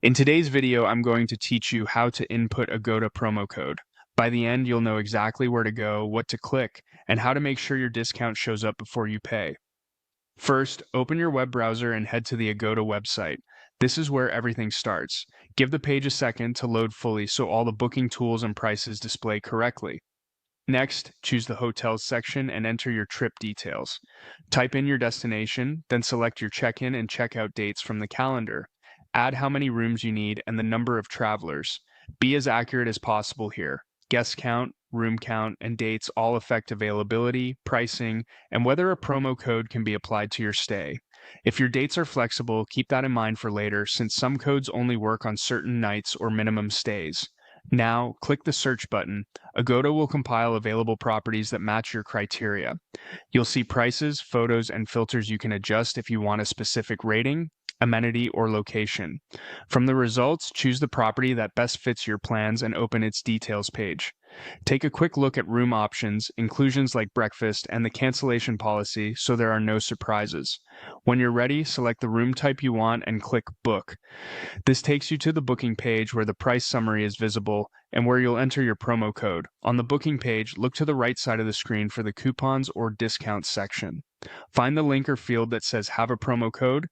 In today's video, I'm going to teach you how to input Agoda promo code. By the end, you'll know exactly where to go, what to click, and how to make sure your discount shows up before you pay. First, open your web browser and head to the Agoda website. This is where everything starts. Give the page a second to load fully so all the booking tools and prices display correctly. Next, choose the hotels section and enter your trip details. Type in your destination, then select your check-in and check-out dates from the calendar. Add how many rooms you need and the number of travelers. Be as accurate as possible here. Guest count, room count, and dates all affect availability, pricing, and whether a promo code can be applied to your stay. If your dates are flexible, keep that in mind for later since some codes only work on certain nights or minimum stays. Now, click the search button. Agoda will compile available properties that match your criteria. You'll see prices, photos, and filters you can adjust if you want a specific rating, amenity, or location. From the results, choose the property that best fits your plans and open its details page. Take a quick look at room options, inclusions like breakfast, and the cancellation policy so there are no surprises. When you're ready, select the room type you want and click Book. This takes you to the booking page where the price summary is visible and where you'll enter your promo code. On the booking page, look to the right side of the screen for the coupons or discounts section. Find the link or field that says Have a promo code.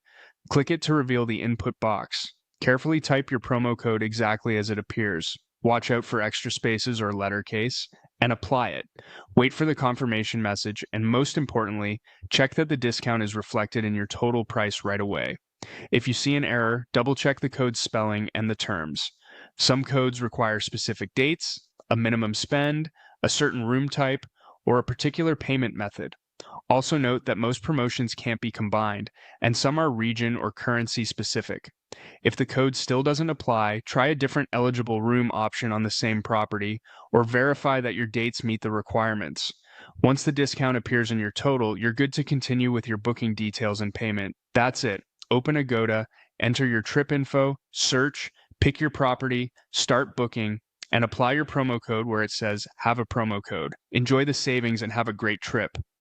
Click it to reveal the input box. Carefully type your promo code exactly as it appears. Watch out for extra spaces or letter case, and apply it. Wait for the confirmation message, and most importantly, check that the discount is reflected in your total price right away. If you see an error, double-check the code's spelling and the terms. Some codes require specific dates, a minimum spend, a certain room type, or a particular payment method. Also note that most promotions can't be combined, and some are region or currency specific. If the code still doesn't apply, try a different eligible room option on the same property, or verify that your dates meet the requirements. Once the discount appears in your total, you're good to continue with your booking details and payment. That's it. Open Agoda, enter your trip info, search, pick your property, start booking, and apply your promo code where it says Have a promo code. Enjoy the savings and have a great trip.